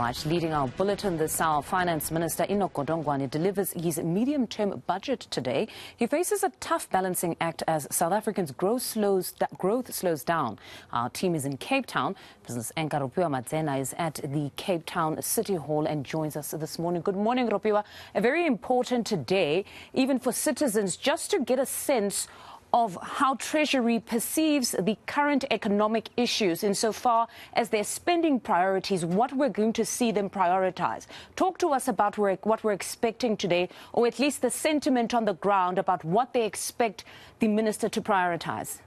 Right, leading our bulletin this hour, Finance Minister Enoch Godongwana delivers his medium-term budget today. He faces a tough balancing act as South Africa's growth slows down. Our team is in Cape Town. Business anchor Rofhiwa Madzena is at the Cape Town City Hall and joins us this morning. Good morning, Rofhiwa. A very important day, even for citizens, just to get a sense of how Treasury perceives the current economic issues insofar as their spending priorities, what we're going to see them prioritize. Talk to us about what we're expecting today, or at least the sentiment on the ground about what they expect the minister to prioritize.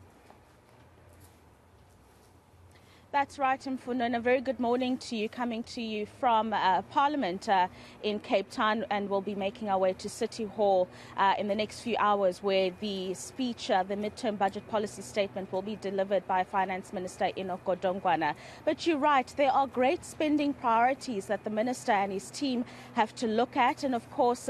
That's right, Mfundo, and a very good morning to you, coming to you from Parliament in Cape Town, and we'll be making our way to City Hall in the next few hours, where the speech, the midterm budget policy statement, will be delivered by Finance Minister Enoch Godongwana. But you're right, there are great spending priorities that the minister and his team have to look at, and of course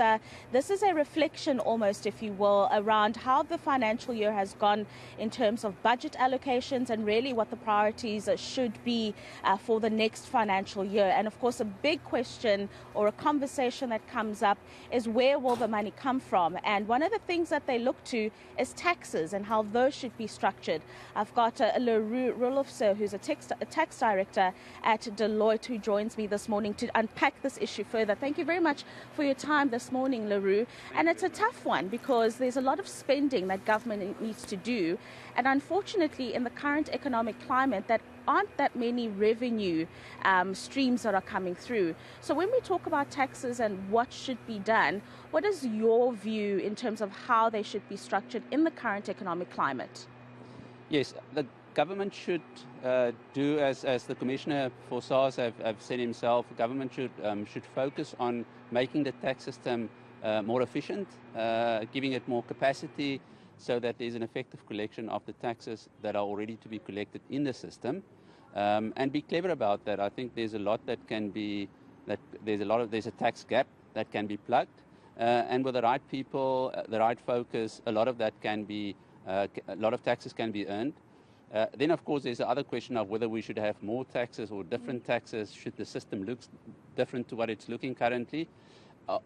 this is a reflection almost, if you will, around how the financial year has gone in terms of budget allocations and really what the priorities should be for the next financial year. And of course, a big question or a conversation that comes up is, where will the money come from? And one of the things that they look to is taxes and how those should be structured. I've got LaRue Rolofse, who's a tax director at Deloitte, who joins me this morning to unpack this issue further. Thank you very much for your time this morning, LaRue. And it's a tough one because there's a lot of spending that government needs to do. And unfortunately, in the current economic climate, that aren't that many revenue streams that are coming through. So when we talk about taxes and what should be done, what is your view in terms of how they should be structured in the current economic climate? Yes, the government should do as the Commissioner for SARS have said himself. Government should focus on making the tax system more efficient, giving it more capacity, so that there's an effective collection of the taxes that are already to be collected in the system, and be clever about that. I think there's a lot that can be, there's a tax gap that can be plugged, and with the right people, the right focus, a lot of that can be, a lot of taxes can be earned. Then, of course, there's the other question of whether we should have more taxes or different taxes. Should the system look different to what it's looking currently?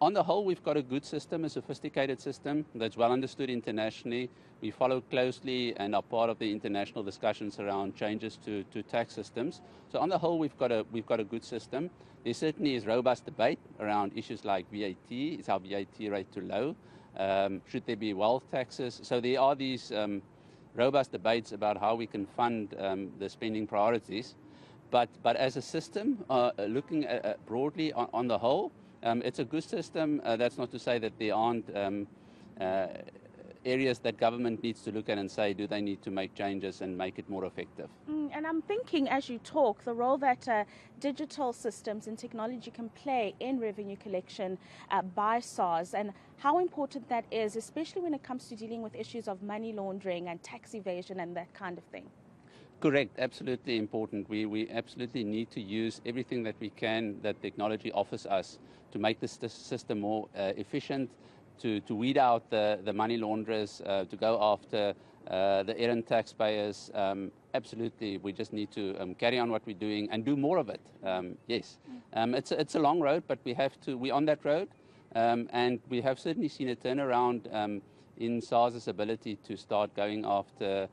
On the whole, we've got a good system, a sophisticated system that's well understood internationally. We follow closely and are part of the international discussions around changes to tax systems. So on the whole, we've got a good system. There certainly is robust debate around issues like VAT. Is our VAT rate too low? Should there be wealth taxes? So there are these robust debates about how we can fund the spending priorities. But as a system, looking at broadly on the whole, it's a good system. That's not to say that there aren't areas that government needs to look at and say, do they need to make changes and make it more effective? And I'm thinking, as you talk, the role that digital systems and technology can play in revenue collection by SARS, and how important that is, especially when it comes to dealing with issues of money laundering and tax evasion and that kind of thing. Correct, absolutely important. We absolutely need to use everything that we can, that technology offers us, to make this system more efficient, to weed out the money launderers, to go after the errant taxpayers. Absolutely, we just need to carry on what we're doing and do more of it. Yes, it's a long road, but we're on that road, and we have certainly seen a turnaround in SARS's ability to start going after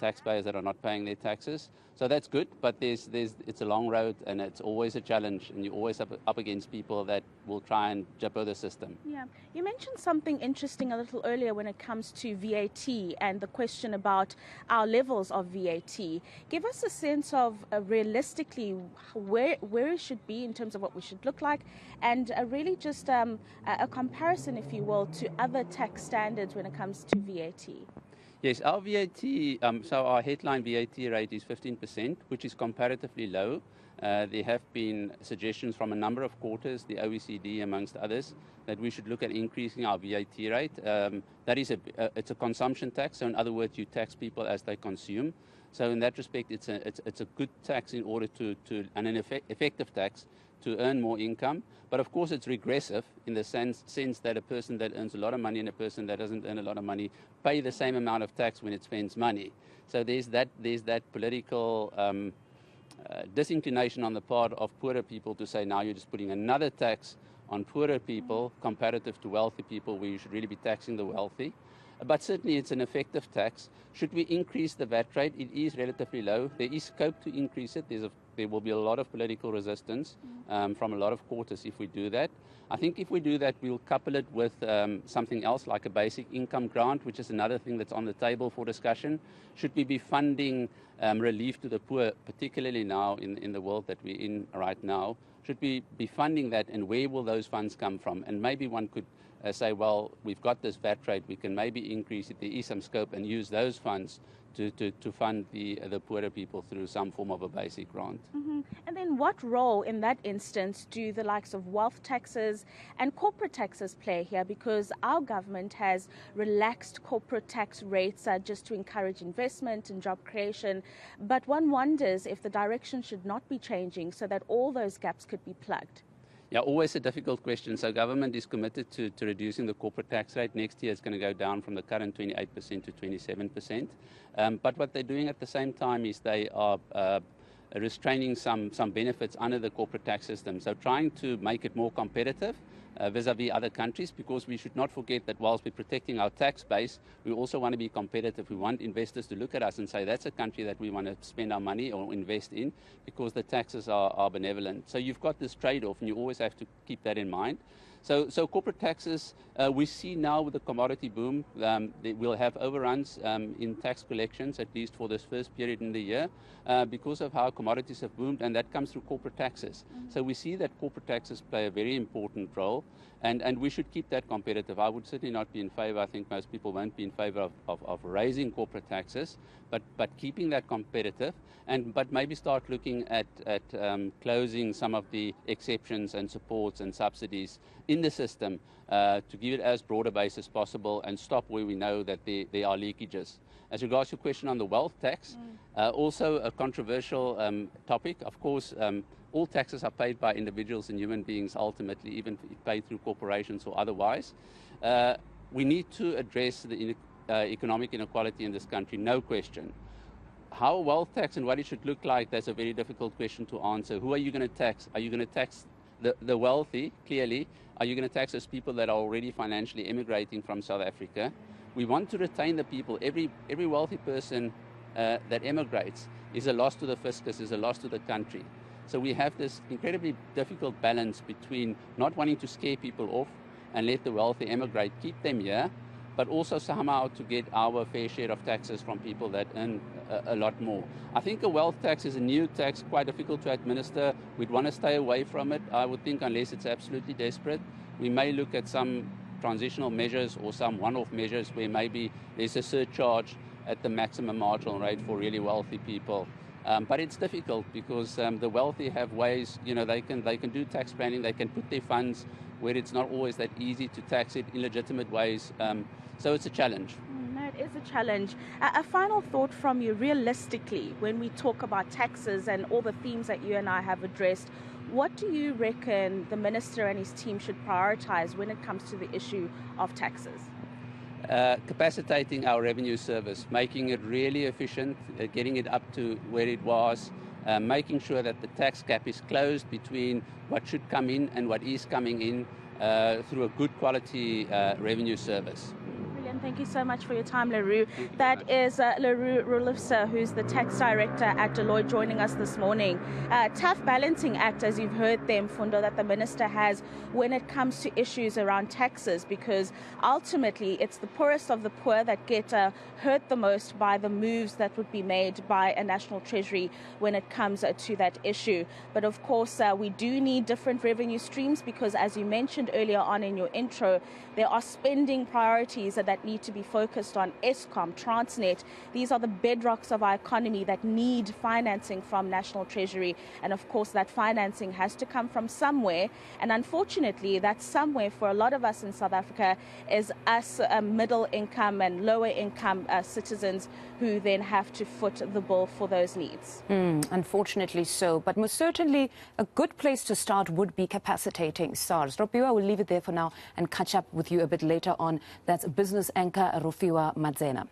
taxpayers that are not paying their taxes. So that's good, but it's a long road, and it's always a challenge, and you're always up against people that will try and jabber the system. Yeah, you mentioned something interesting a little earlier when it comes to VAT and the question about our levels of VAT. Give us a sense of realistically where it should be in terms of what we should look like, and really just a comparison, if you will, to other tax standards when it comes to VAT. Yes, our VAT, so our headline VAT rate is 15%, which is comparatively low. There have been suggestions from a number of quarters, the OECD amongst others, that we should look at increasing our VAT rate. That is it's a consumption tax, so in other words, you tax people as they consume. So in that respect, it's a good tax in order and an effective tax to earn more income. But of course, it's regressive in the sense that a person that earns a lot of money and a person that doesn't earn a lot of money pay the same amount of tax when it spends money. So there's that political disinclination on the part of poorer people to say now you're just putting another tax on poorer people comparative to wealthy people, where you should really be taxing the wealthy. But certainly it's an effective tax. Should we increase the VAT rate? It is relatively low. There is scope to increase it. There will be a lot of political resistance from a lot of quarters if we do that. I think if we do that, we'll couple it with something else like a basic income grant, which is another thing that's on the table for discussion. Should we be funding relief to the poor, particularly now in the world that we're in right now? Should we be funding that, and where will those funds come from? And maybe one could say, well, we've got this VAT rate, we can maybe increase it, there is some scope, and use those funds to fund the poorer people through some form of a basic grant. And then what role in that instance do the likes of wealth taxes and corporate taxes play here? Because our government has relaxed corporate tax rates just to encourage investment and job creation. But one wonders if the direction should not be changing so that all those gaps could be plugged. Yeah, always a difficult question. So government is committed to reducing the corporate tax rate. Next year it's going to go down from the current 28% to 27%. But what they're doing at the same time is they are restraining some benefits under the corporate tax system. So trying to make it more competitive vis-a-vis other countries, because we should not forget that whilst we're protecting our tax base, we also want to be competitive. We want investors to look at us and say that's a country that we want to spend our money or invest in, because the taxes are benevolent. So you've got this trade-off, and you always have to keep that in mind. So corporate taxes, we see now with the commodity boom, we'll have overruns in tax collections, at least for this first period in the year, because of how commodities have boomed, and that comes through corporate taxes. So we see that corporate taxes play a very important role, and we should keep that competitive. I would certainly not be in favor, I think most people won't be in favor of raising corporate taxes, but keeping that competitive, but maybe start looking at closing some of the exceptions and supports and subsidies in the system to give it as broad a base as possible and stop where we know that there are leakages. As regards to your question on the wealth tax, also a controversial topic. Of course, all taxes are paid by individuals and human beings ultimately, even if paid through corporations or otherwise. We need to address the economic inequality in this country, no question. How a wealth tax and what it should look like, that's a very difficult question to answer. Who are you going to tax? Are you going to tax the wealthy, clearly? Are you going to tax those people that are already financially emigrating from South Africa? We want to retain the people. Every wealthy person that emigrates is a loss to the fiscus, is a loss to the country. So we have this incredibly difficult balance between not wanting to scare people off and let the wealthy emigrate, keep them here, but also somehow to get our fair share of taxes from people that earn a lot more. I think a wealth tax is a new tax, quite difficult to administer. We'd want to stay away from it, I would think, unless it's absolutely desperate. We may look at some transitional measures or some one-off measures where maybe there's a surcharge at the maximum marginal rate for really wealthy people. But it's difficult because the wealthy have ways, they can do tax planning, they can put their funds where it's not always that easy to tax it in legitimate ways. So it's a challenge. No, it is a challenge. A final thought from you, realistically, when we talk about taxes and all the themes that you and I have addressed, what do you reckon the Minister and his team should prioritize when it comes to the issue of taxes? Capacitating our revenue service, making it really efficient, getting it up to where it was, making sure that the tax gap is closed between what should come in and what is coming in through a good quality revenue service. Brilliant. Thank you so much for your time, Leroux. That is Leroux Rofhiwa, who's the tax director at Deloitte, joining us this morning. Tough balancing act, as you've heard them, Fundo, that the minister has when it comes to issues around taxes, because ultimately it's the poorest of the poor that get hurt the most by the moves that would be made by a national treasury when it comes to that issue. But of course, we do need different revenue streams because, as you mentioned earlier on in your intro, there are spending priorities that need to be focused on. Eskom, Transnet, these are the bedrocks of our economy that need financing from National Treasury. And of course, that financing has to come from somewhere. And unfortunately, that somewhere for a lot of us in South Africa is us middle income and lower income citizens who then have to foot the bill for those needs. Unfortunately so. But most certainly a good place to start would be capacitating SARS. Rofhiwa, we'll leave it there for now and catch up with you a bit later on. That's business anchor Rofhiwa Madzena.